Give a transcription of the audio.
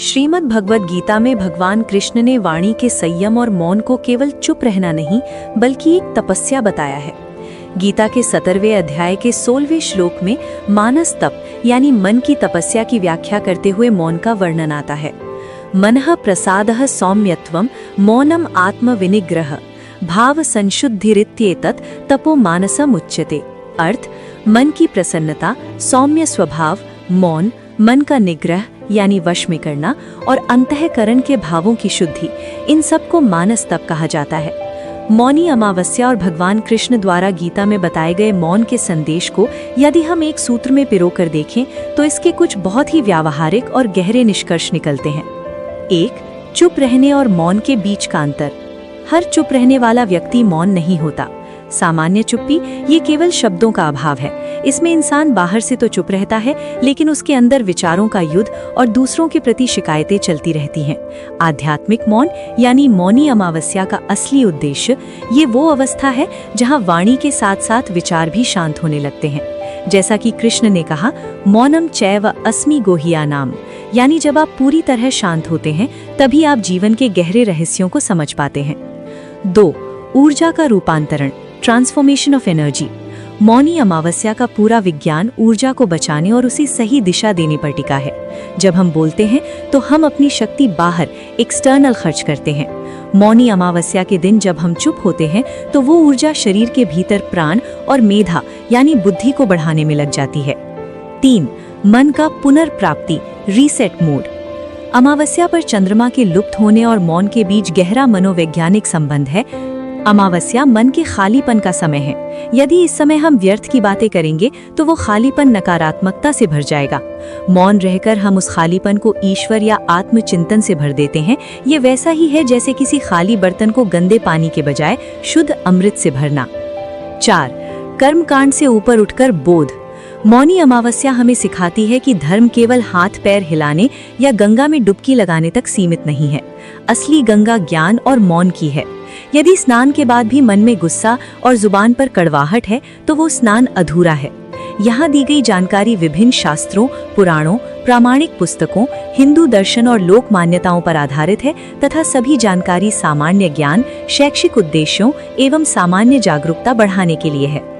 श्रीमद् भगवद गीता में भगवान कृष्ण ने वाणी के संयम और मौन को केवल चुप रहना नहीं बल्कि एक तपस्या बताया है। गीता के 17वें अध्याय के 16वें श्लोक में मानस तप यानी मन की तपस्या की व्याख्या करते हुए मौन का वर्णन आता है। मनः प्रसादः सौम्यत्वं मौनम आत्म विनिग्रह भाव संशुद्धिरित्येतत् तपो मानसम उच्यते। अर्थ, मन की प्रसन्नता, सौम्य स्वभाव, मौन, मन का निग्रह यानी वश में करना और अंतःकरण के भावों की शुद्धि, इन सब को मानस तप कहा जाता है। मौनी अमावस्या और भगवान कृष्ण द्वारा गीता में बताए गए मौन के संदेश को यदि हम एक सूत्र में पिरोकर देखें तो इसके कुछ बहुत ही व्यावहारिक और गहरे निष्कर्ष निकलते हैं। 1. चुप रहने और मौन के बीच का अंतर। हर चुप रहने वाला व्यक्ति मौन नहीं होता। सामान्य चुप्पी ये केवल शब्दों का अभाव है। इसमें इंसान बाहर से तो चुप रहता है लेकिन उसके अंदर विचारों का युद्ध और दूसरों के प्रति शिकायतें चलती रहती हैं। आध्यात्मिक मौन यानी मौनी अमावस्या का असली उद्देश्य ये वो अवस्था है जहां वाणी के साथ साथ विचार भी शांत होने लगते हैं। जैसा कि कृष्ण ने कहा, मौनम चैव अस्मि गोहियानाम, यानी जब आप पूरी तरह शांत होते हैं तभी आप जीवन के गहरे रहस्यों को समझ पाते हैं। 2. ऊर्जा का रूपांतरण, transformation of energy. Mauni Amavasya का पूरा विज्ञान ऊर्जा को बचाने और उसे सही दिशा देने पर टिका है। जब हम बोलते हैं तो हम अपनी शक्ति बाहर एक्सटर्नल खर्च करते हैं। मौनी अमावस्या के दिन जब हम चुप होते हैं तो वो ऊर्जा शरीर के भीतर प्राण और मेधा यानी बुद्धि को बढ़ाने में लग जाती है। 3. मन का पुनर्प्राप्ति, रीसेट मोड। अमावस्या पर चंद्रमा के लुप्त होने और मौन के बीच गहरा मनोवैज्ञानिक संबंध है। अमावस्या मन के खालीपन का समय है। यदि इस समय हम व्यर्थ की बातें करेंगे तो वो खालीपन नकारात्मकता से भर जाएगा। मौन रहकर हम उस खालीपन को ईश्वर या आत्मचिंतन से भर देते हैं। ये वैसा ही है जैसे किसी खाली बर्तन को गंदे पानी के बजाय शुद्ध अमृत से भरना। 4. कर्मकांड से ऊपर उठकर बोध। मौनी अमावस्या हमें सिखाती है कि धर्म केवल हाथ पैर हिलाने या गंगा में डुबकी लगाने तक सीमित नहीं है। असली गंगा ज्ञान और मौन की है। यदि स्नान के बाद भी मन में गुस्सा और जुबान पर कड़वाहट है तो वो स्नान अधूरा है। यहाँ दी गई जानकारी विभिन्न शास्त्रों, पुराणों, प्रामाणिक पुस्तकों, हिंदू दर्शन और लोक मान्यताओं पर आधारित है तथा सभी जानकारी सामान्य ज्ञान, शैक्षिक उद्देश्यों एवं सामान्य जागरूकता बढ़ाने के लिए है।